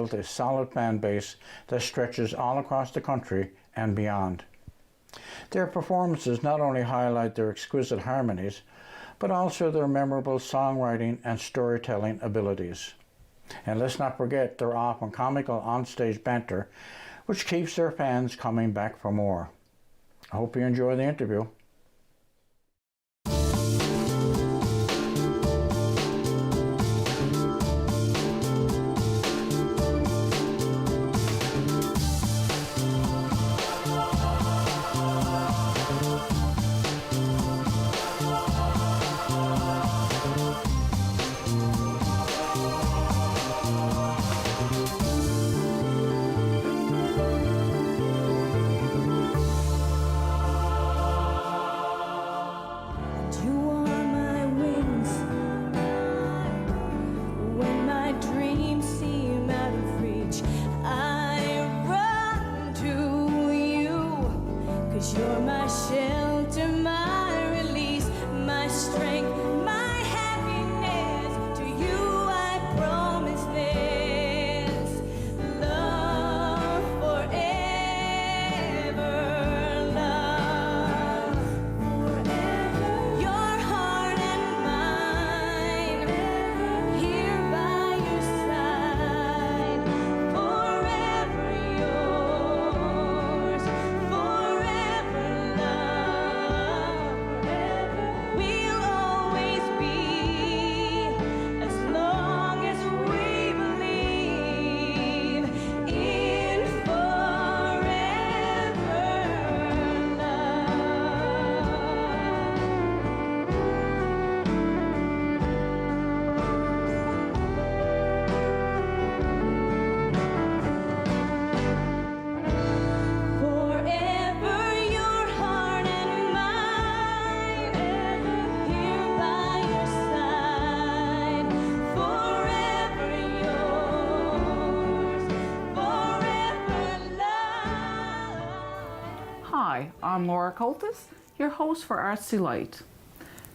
built a solid fan base that stretches all across the country and beyond. Their performances not only highlight their exquisite harmonies, but also their memorable songwriting and storytelling abilities. And let's not forget their often comical onstage banter, which keeps their fans coming back for more. I hope you enjoy the interview. You're my shelter, my release, my strength, my happiness. To you I promise this love forever, love forever. Your heart and mine, here by your side, forever yours, forever. We'll always be, as long as we believe in forever forever, your heart and mine, here by your side, forever yours, forever love. Hi, I'm Laura Coltis, your host for Arts Delight.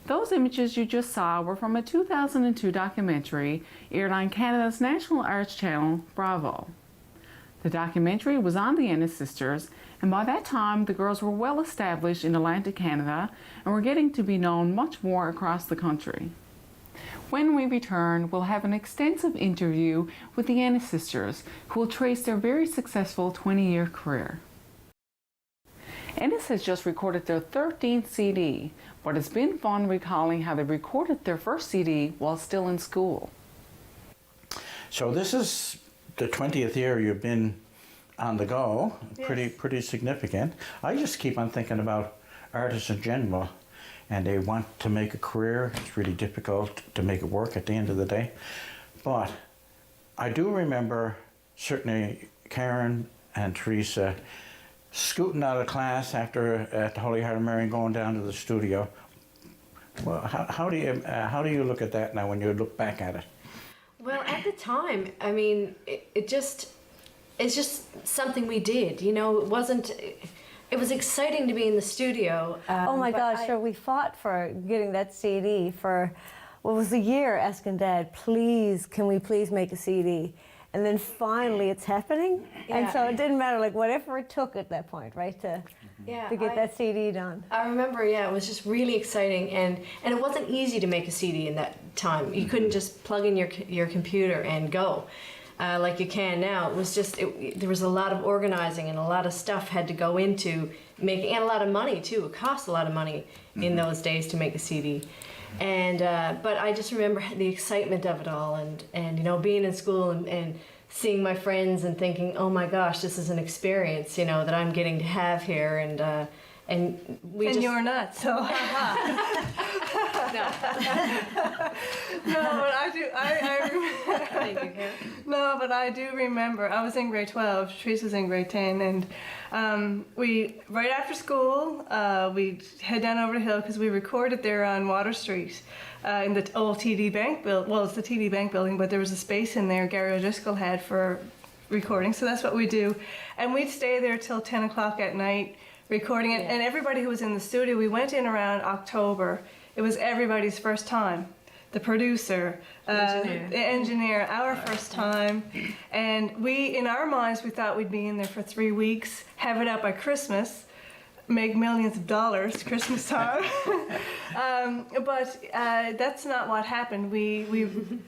Those images you just saw were from a 2002 documentary aired on Canada's national arts channel, Bravo. The documentary was on the Ennis Sisters, and by that time the girls were well established in Atlantic Canada and were getting to be known much more across the country. When we return, we'll have an extensive interview with the Ennis Sisters, who will trace their very successful 20-year career. Ennis has just recorded their 13th CD, but it's been fun recalling how they recorded their first CD while still in school. So this is the 20th year you've been on the go. Yes. Pretty significant. I just keep on thinking about artists in general, and they want to make a career. It's really difficult to make it work at the end of the day. But I do remember certainly Karen and Teresa scooting out of class after at the Holy Heart of Mary and going down to the studio. Well, how do you look at that now when you look back at it? Well, at the time, I mean, it's just something we did, you know. It was exciting to be in the studio. Oh my gosh, sure, we fought for getting that CD for, what was a year, asking Dad, please, can we please make a CD? And then finally it's happening. Yeah. And so it didn't matter, like whatever it took at that point, right, to get that CD done. I remember, yeah, it was just really exciting, and it wasn't easy to make a CD in that time. You couldn't just plug in your computer and go. Like you can now. It was just, there was a lot of organizing and a lot of stuff had to go into making, and a lot of money too. It cost a lot of money in those days to make a CD. And but I just remember the excitement of it all, and you know, being in school and seeing my friends and thinking, oh my gosh, this is an experience, you know, that I'm getting to have here, and we just... you're not, so No. no, but I do. I remember. Thank you, Karen. No, but I do remember. I was in grade 12. Teresa was in grade 10, and we right after school we'd head down over the hill because we recorded there on Water Street in the old TD Bank building. Well, it's the TD Bank building, but there was a space in there Gary O'Driscoll had for recording, so that's what we do, and we'd stay there till 10 o'clock at night recording it. And everybody who was in the studio, we went in around October. It was everybody's first time. the producer, the engineer, our first time. And we, in our minds, we thought we'd be in there for 3 weeks, have it out by Christmas, make millions of dollars Christmas time. But that's not what happened. We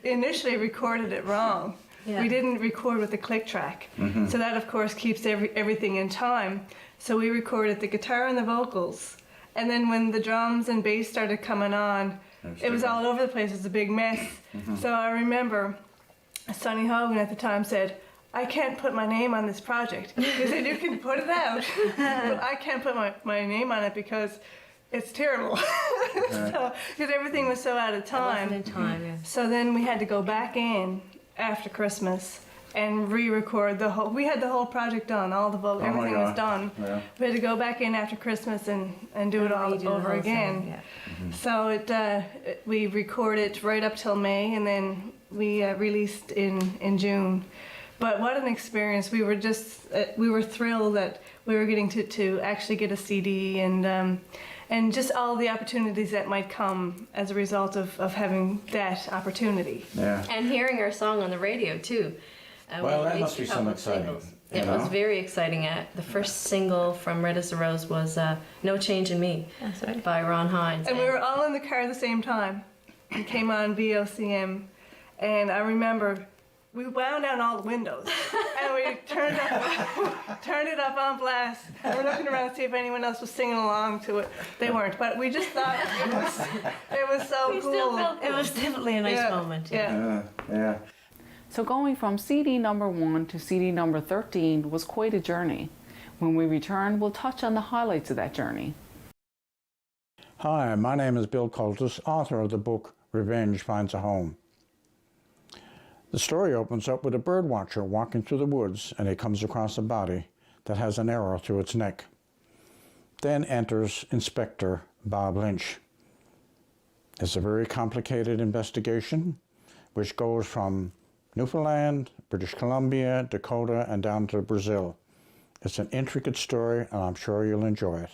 initially recorded it wrong. Yeah. We didn't record with the click track. So that, of course, keeps everything in time. So we recorded the guitar and the vocals. And then when the drums and bass started coming on, it was all over the place. It was a big mess. So I remember Sonny Hogan at the time said, I can't put my name on this project. He said, you can put it out, but I can't put my name on it because it's terrible. Because everything was so out of time. It wasn't in time, yeah. So then we had to go back in after Christmas and re-record the whole. We had the whole project done, all the vocals, everything was done. Yeah. We had to go back in after Christmas and do it all Redo the over whole again. thing, yeah. So we recorded right up till May, and then we released in June. But what an experience! We were just we were thrilled that we were getting to actually get a CD and just all the opportunities that might come as a result of having that opportunity. Yeah. And hearing our song on the radio too. Well, we that released must be a some couple of exciting, singles. you It was know? very exciting. The first single from Red as a Rose was No Change in Me. That's right. By Ron Hines. And we were all in the car at the same time. We came on VOCM, and I remember we wound down all the windows and we turned it up on blast. And we're looking around to see if anyone else was singing along to it. They weren't, but we just thought it was so We cool. still felt it was definitely a nice Yeah, moment. Yeah. Yeah. So going from CD number 1 to CD number 13 was quite a journey. When we return, we'll touch on the highlights of that journey. Hi, my name is Bill Cultus, author of the book Revenge Finds a Home. The story opens up with a bird watcher walking through the woods, and he comes across a body that has an arrow through its neck. Then enters Inspector Bob Lynch. It's a very complicated investigation which goes from Newfoundland, British Columbia, Dakota, and down to Brazil. It's an intricate story, and I'm sure you'll enjoy it.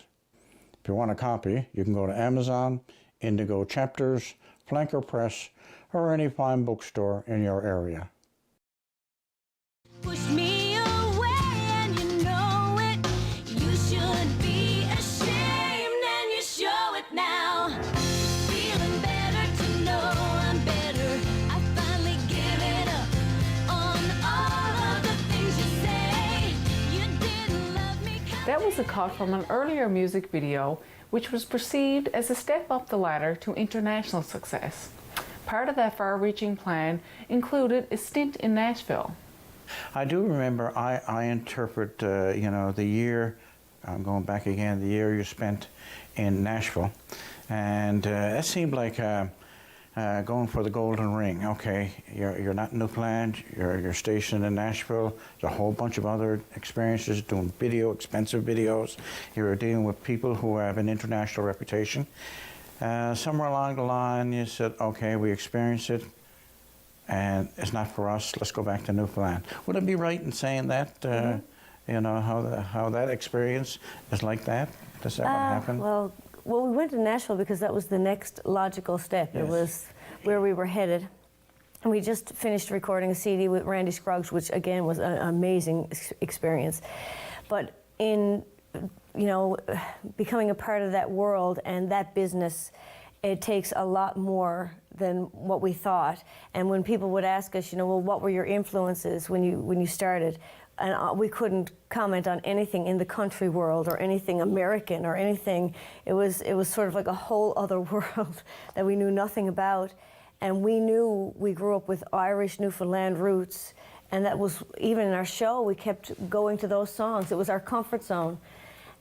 If you want a copy, you can go to Amazon, Indigo Chapters, Flanker Press, or any fine bookstore in your area. Push me away and you know it. You should be ashamed and you show it now. Feeling better to know I'm better. I finally give it up on all of the things you say. You didn't love me. That was a cut from an earlier music video which was perceived as a step up the ladder to international success. Part of that far-reaching plan included a stint in Nashville. I do remember I interpret, the year, I'm going back again, the year you spent in Nashville. And it seemed like going for the golden ring. Okay, you're not in Newfoundland, you're stationed in Nashville. There's a whole bunch of other experiences, doing expensive videos. You're dealing with people who have an international reputation. Somewhere along the line you said, okay, we experienced it and it's not for us, let's go back to Newfoundland. Would it be right in saying that, how that experience is like that? Does that what happened? Well, we went to Nashville because that was the next logical step. Yes. It was where we were headed. And we just finished recording a CD with Randy Scruggs, which again was an amazing experience. But in becoming a part of that world and that business, it takes a lot more than what we thought. And when people would ask us, well, what were your influences when you started? And we couldn't comment on anything in the country world or anything American or anything. It was sort of like a whole other world that we knew nothing about. And we knew we grew up with Irish Newfoundland roots, and that was, even in our show, we kept going to those songs. It was our comfort zone.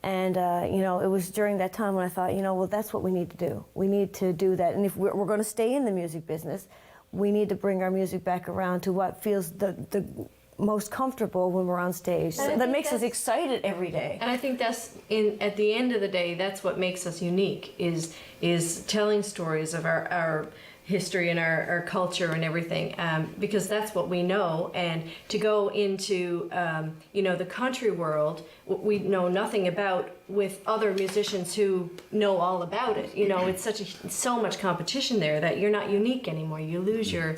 And, it was during that time when I thought, well, that's what we need to do. We need to do that. And if we're going to stay in the music business, we need to bring our music back around to what feels the most comfortable when we're on stage. So that makes us excited every day. And I think that's, at the end of the day, that's what makes us unique, is telling stories of our history and our culture and everything, because that's what we know. And to go into the country world, we know nothing about, with other musicians who know all about it. It's so much competition there that you're not unique anymore. You lose your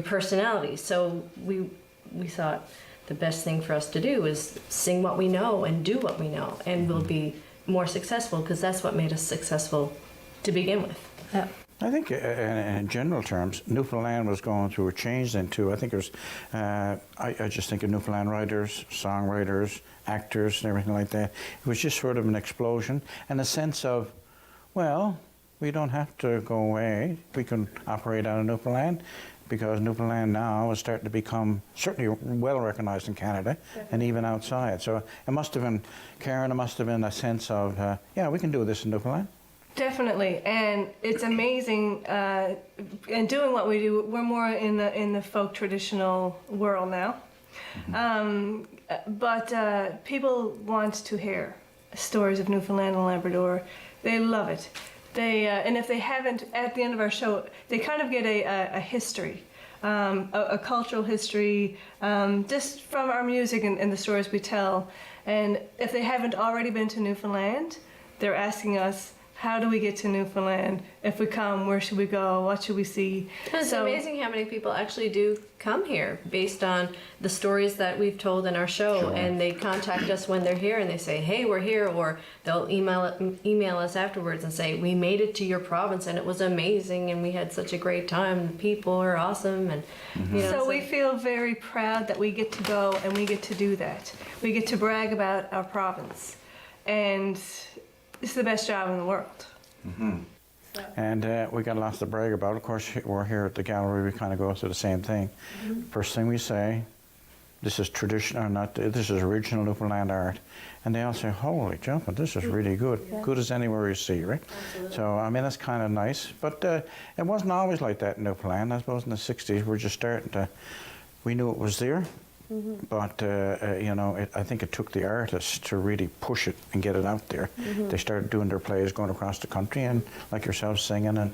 personality. So we thought the best thing for us to do is sing what we know and do what we know, and we'll be more successful, because that's what made us successful to begin with. Yeah. I think in general terms, Newfoundland was going through a change then too. I think there's, I just think of Newfoundland writers, songwriters, actors and everything like that. It was just sort of an explosion and a sense of, well, we don't have to go away. We can operate out of Newfoundland, because Newfoundland now is starting to become certainly well recognized in Canada and even outside. So it must have been, Karen, it must have been a sense of, yeah, we can do this in Newfoundland. Definitely, and it's amazing. And doing what we do, we're more in the folk traditional world now. But people want to hear stories of Newfoundland and Labrador. They love it. And if they haven't, at the end of our show, they kind of get a history, a cultural history, just from our music and the stories we tell. And if they haven't already been to Newfoundland, they're asking us, how do we get to Newfoundland? If we come, where should we go? What should we see? It's amazing how many people actually do come here based on the stories that we've told in our show. Sure. And they contact us when they're here and they say, hey, we're here, or they'll email us afterwards and say, we made it to your province and it was amazing and we had such a great time. The people are awesome. And so we feel very proud that we get to go and we get to do that. We get to brag about our province, and it's the best job in the world. And we got lots to brag about. Of course, we're here at the gallery. We kind of go through the same thing. First thing we say, this is traditional, not this is original Newfoundland art, and they all say, "Holy jumping, this is really good, good as anywhere you see, right?" Absolutely. So I mean, that's kind of nice. But it wasn't always like that in Newfoundland. I suppose in the '60s we're just starting to. We knew it was there. But I think it took the artists to really push it and get it out there. They started doing their plays, going across the country, and like yourself, singing. And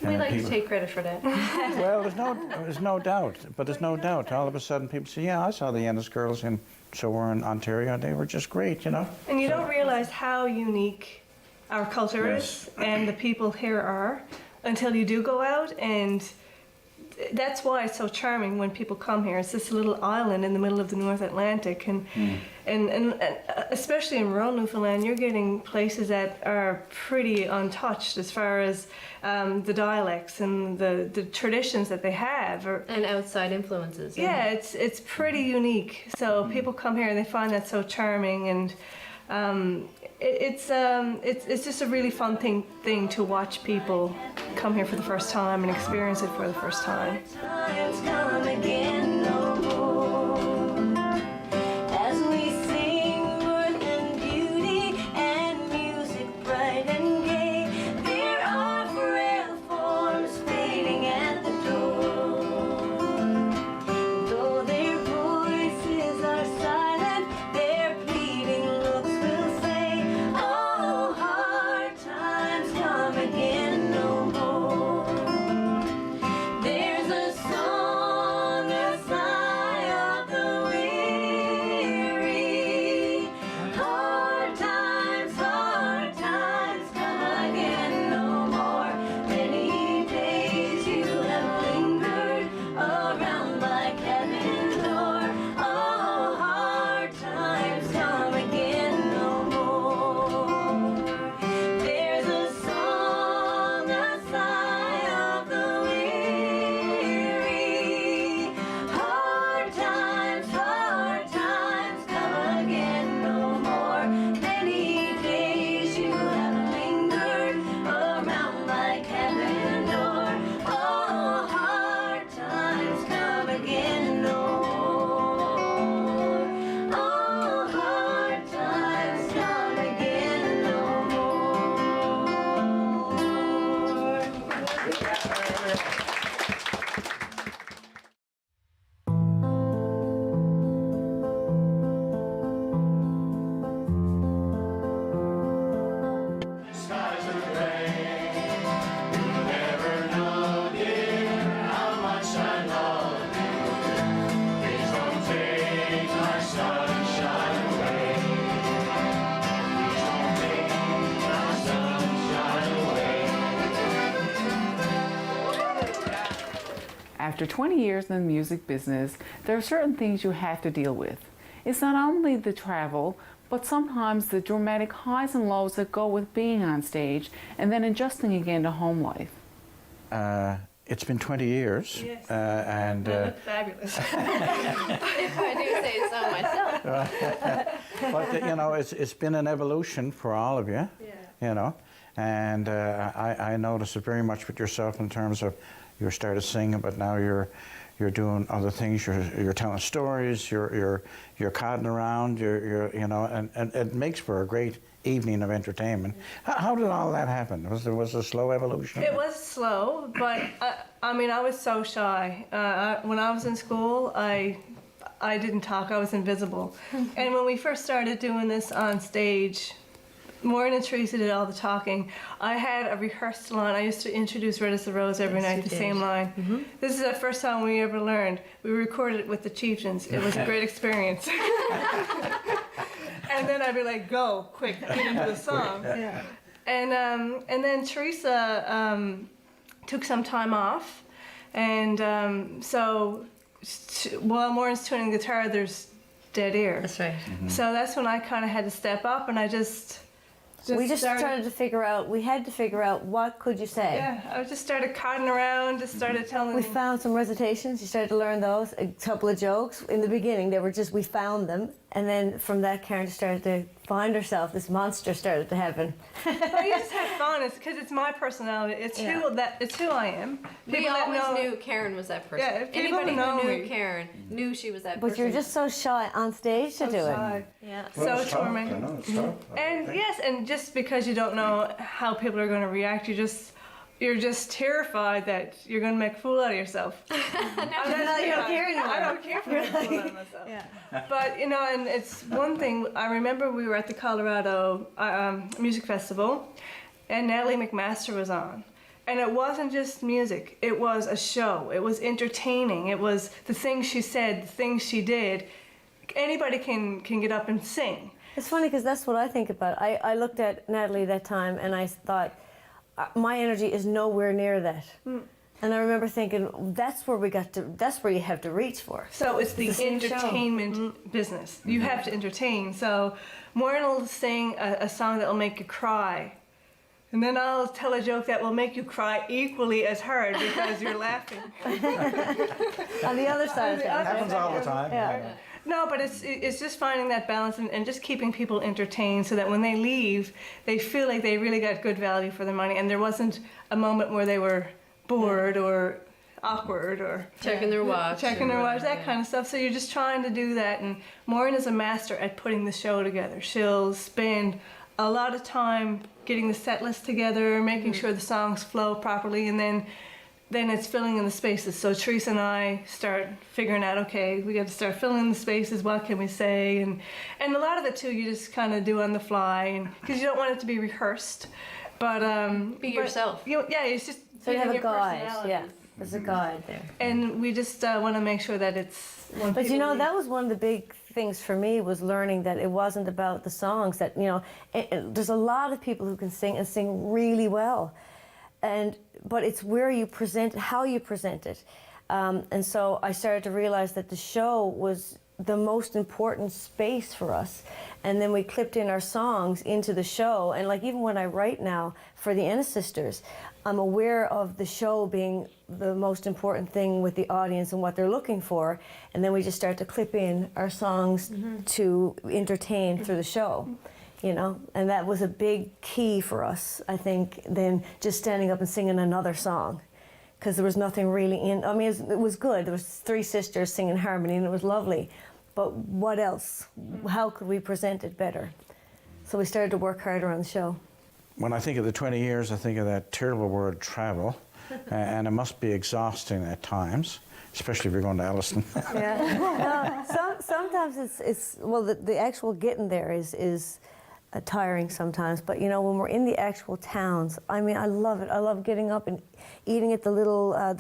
we like people, to take credit for that. well, there's no doubt. But there's no doubt. All of a sudden, people say, "Yeah, I saw the Ennis girls in somewhere in Ontario. They were just great, And you don't realize how unique our culture is and the people here are until you do go out. And that's why it's so charming when people come here. It's this little island in the middle of the North Atlantic, and especially in rural Newfoundland, you're getting places that are pretty untouched as far as the dialects and the traditions that they have, and outside influences. Yeah, it's pretty unique. So people come here and they find that so charming, and it's just a really fun thing to watch people come here for the first time and experience it for the first time. Times come again no more. As we sing worth and beauty and music bright and gay, there are frail forms fading at the door. Though their voices are silent, their pleading looks will say, oh, hard times come again no more. There's a song After 20 years in the music business, there are certain things you have to deal with. It's not only the travel, but sometimes the dramatic highs and lows that go with being on stage and then adjusting again to home life. It's been 20 years, Yes. and Fabulous. If I do say so myself. but you know, it's been an evolution for all of you. Yeah. You know, and I notice it very much with yourself in terms of you started singing, but now you're doing other things. You're telling stories. You're cotting around. You know, and it makes for a great evening of entertainment. How did all that happen? Was there a slow evolution? It was slow, but I mean, I was so shy. When I was in school, I didn't talk. I was invisible. And when we first started doing this on stage, Maureen and Teresa did all the talking. I had a rehearsed line. I used to introduce Red as the Rose every Yes, night, you the did. same line. This is the first time we ever learned. We recorded it with the Chieftains. It was a great experience. And then I'd be like, go, quick, get into the song. Yeah. And then Teresa took some time off. And so while Maureen's tuning the guitar, there's dead ear. That's right. So that's when I kind of had to step up, and I just we just started to figure out, we had to figure out what could you say. Yeah, I just started cotting around, just started telling We them. found some recitations, you started to learn those, a couple of jokes. In the beginning, they were just, we found them. And then from that, Karen started to find herself, this monster started to happen. Well, you just had fun. It's because it's my personality. It's it's who I am. We People that always know- knew Karen was that person. Yeah, if people Anybody know who knew me- Karen knew she was that But person. you're just so shy on stage to do it. Shy. Yeah. So charming. And yes, and just because you don't know how people are going to react, you're just terrified that you're going to make a fool out of yourself. You don't care anymore. I don't care if I make a fool out of myself. But you know, and it's one thing. I remember we were at the Colorado Music Festival, and Natalie McMaster was on. And it wasn't just music. It was a show. It was entertaining. It was the things she said, the things she did. Anybody can get up and sing. It's funny because that's what I think about. I looked at Natalie that time and I thought, my energy is nowhere near that. And I remember thinking, that's where that's where you have to reach for. So it's the same show. entertainment business. You have to entertain. So Maureen will sing a song that will make you cry. And then I'll tell a joke that will make you cry equally as hard because you're laughing. On the other side of things. Happens all the time. Yeah. No, but it's just finding that balance and just keeping people entertained so that when they leave, they feel like they really got good value for their money and there wasn't a moment where they were bored or awkward or Checking their watch. checking their watch, that kind of stuff. So you're just trying to do that. And Maureen is a master at putting the show together. She'll spend a lot of time getting the set list together, making sure the songs flow properly, and then it's filling in the spaces. So Teresa and I start figuring out, okay, we got to start filling in the spaces. What can we say? And a lot of it too, you just kind of do on the fly, and because you don't want it to be rehearsed. But Be yourself. It's just So you have a your guide, personality. yeah. There's a guide there. And we just want to make sure that it's. when But you people know, leave- that was one of the big things for me was learning that it wasn't about the songs. That, you know, there's a lot of people who can sing and sing really well. But it's where you present, how you present it. And so I started to realize that the show was the most important space for us. And then we clipped in our songs into the show. And like even when I write now for the Ennis Sisters, I'm aware of the show being the most important thing with the audience and what they're looking for. And then we just start to clip in our songs to entertain through the show. You know, and that was a big key for us, I think, than just standing up and singing another song. Because there was nothing really in, I mean, it was good. There was three sisters singing harmony and it was lovely. But what else? How could we present it better? So we started to work harder on the show. When I think of the 20 years, I think of that terrible word travel, and it must be exhausting at times, especially if you're going to Elliston. Yeah. No, sometimes it's well, the actual getting there is tiring sometimes, but you know, when we're in the actual towns, I mean, I love it. I love getting up and eating at the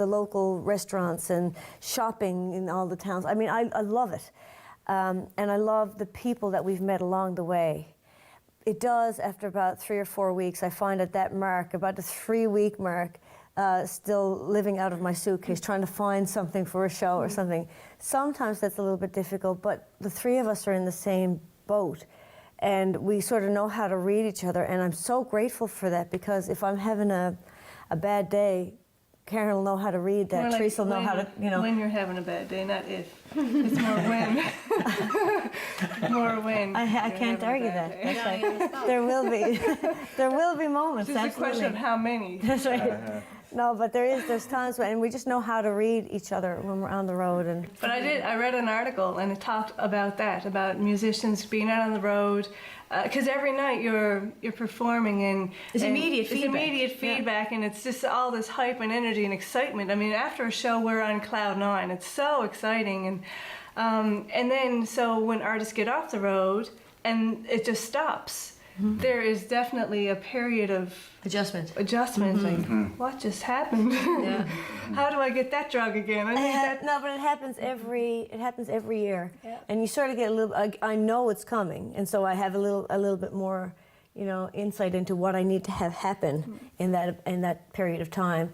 local restaurants and shopping in all the towns. I mean, I love it. And I love the people that we've met along the way. It does, after about 3 or 4 weeks, I find at that mark, about the 3-week mark, still living out of my suitcase, trying to find something for a show or something. Sometimes that's a little bit difficult, but the three of us are in the same boat. And we sort of know how to read each other, and I'm so grateful for that, because if I'm having a bad day, Karen will know how to read that. More like Teresa will know how to, when you're having a bad day, not if. It's more when. More when. I you're can't having a argue bad that. day. That's right. There will be, there will be moments. It's just a Absolutely. question of how many. That's right. No, but there's times when, and we just know how to read each other when we're on the road. And But I read an article and it talked about that, about musicians being out on the road, because every night you're performing and It's immediate feedback. It's immediate feedback, and it's just all this hype and energy and excitement. I mean, after a show, we're on cloud nine. It's so exciting, and then so when artists get off the road and it just stops, there is definitely a period of Adjustment. like what just happened? Yeah. How do I get that drug again? I need that. no, but it happens every year, Yeah. and you sort of get a little. I know it's coming, and so I have a little bit more, insight into what I need to have happen in that period of time.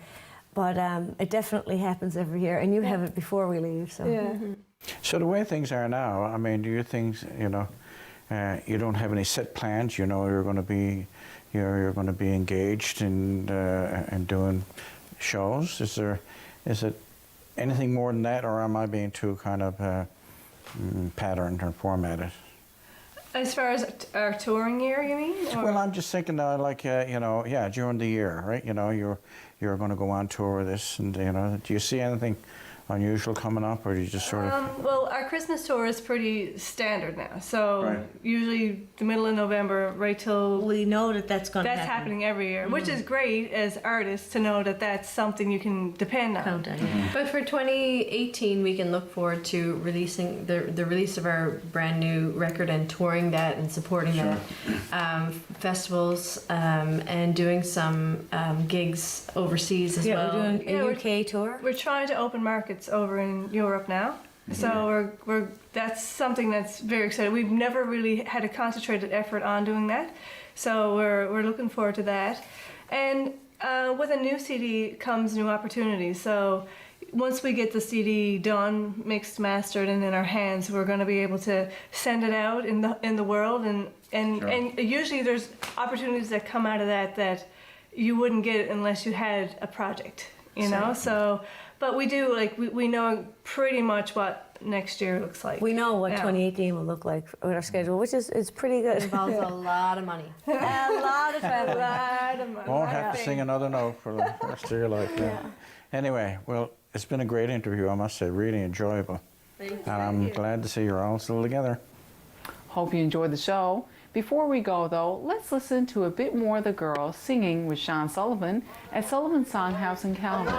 But it definitely happens every year, and you have it before we leave. So Yeah. So the way things are now, I mean, do you think, you don't have any set plans? You know, you're going to be engaged in doing shows. Is it anything more than that, or am I being too kind of patterned or formatted? As far as our touring year, you mean? Or? Well, I'm just thinking, during the year, right? You're going to go on tour with this, and do you see anything unusual coming up, or do you just sort of? Well, our Christmas tour is pretty standard now. So Right. usually the middle of November, right till we know that's going to that's happening every year, which is great as artists to know that that's something you can depend on. Count on, yeah. But for 2018, we can look forward to releasing the release of our brand new record and touring that and supporting that, festivals, and doing some gigs overseas as well. We're doing Yeah, a we're- UK tour. We're trying to open markets over in Europe now. So we're that's something that's very exciting. We've never really had a concentrated effort on doing that. So we're looking forward to that. And with a new CD comes new opportunities. So once we get the CD done, mixed, mastered, and in our hands, we're going to be able to send it out in the world. And usually there's opportunities that come out of that you wouldn't get unless you had a project, So, but we do, we know pretty much what next year looks like. We know what Yeah. 2018 will look like with our schedule, which is pretty good. Involves a lot of money. A lot of travel. Won't have to sing another note for the rest of your life. Yeah. Anyway, well, it's been a great interview, I must say, really enjoyable. And I'm glad to see you're all still together. Hope you enjoyed the show. Before we go, though, let's listen to a bit more of the girls singing with Sean Sullivan at Sullivan's Songhouse in Calvert.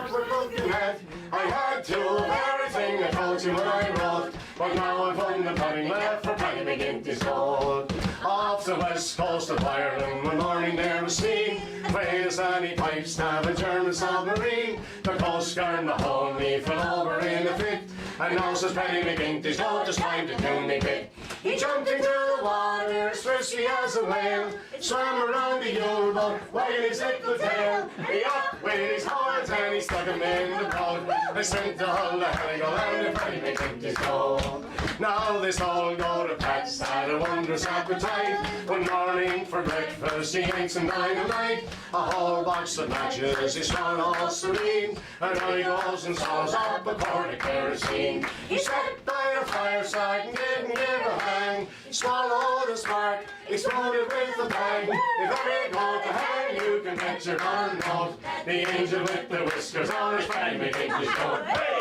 I had to have everything I told you when I wrote, but now I've won the putting left for Paddy McGinty's gold. Off the west coast of Ireland, one morning there was steam, played a sandy pipe stab a German submarine. The Coast Guard and the whole me fell over in a fit, and now says Paddy McGinty's gold, just time to do me bit. He jumped into the water as frisky as a whale, swam around the U-boat, wagging his little tail. He up with his horns and he stuck him in the boat. They sent the whole hell go round and Paddy McGinty's gold. Now this whole go to Pat's had a wondrous appetite. One morning for breakfast he ate some dynamite, a whole box of matches he swung all serene, and now he goes and saws up a quart of kerosene. He sat by the fireside and didn't give a hang, swallowed a spark, exploded with a bang. If ever go to hang, you can bet your darn note, the angel with the whiskers on his Paddy McGinty's coat. Hey!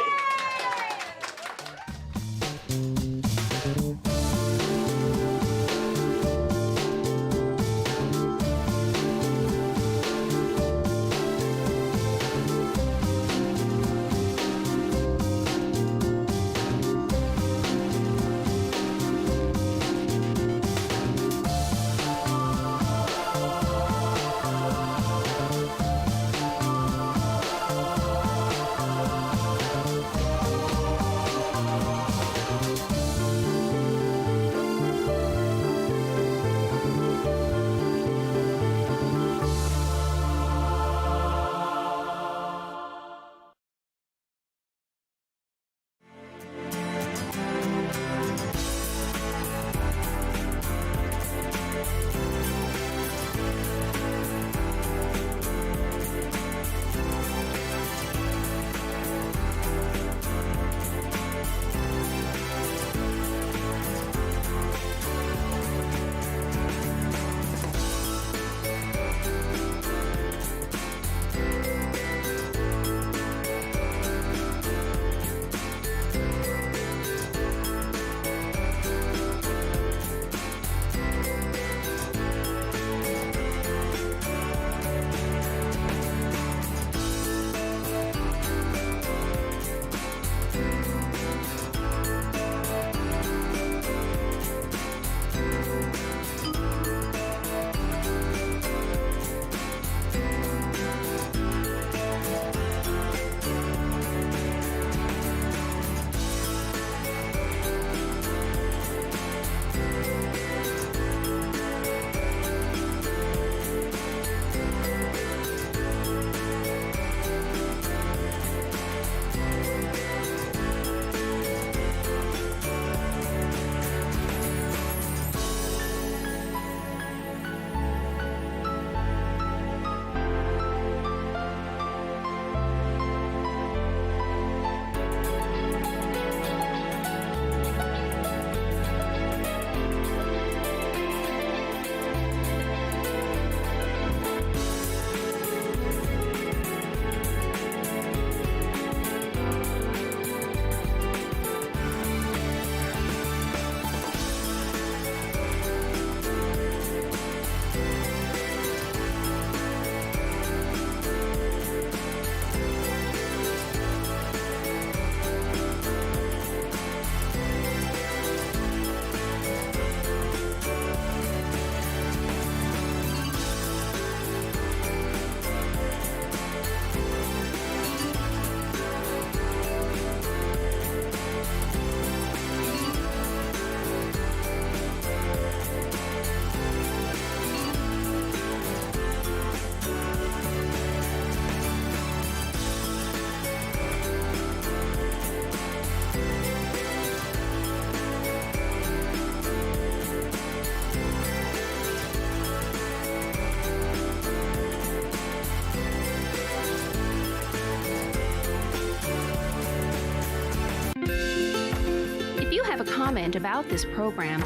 comment about this program,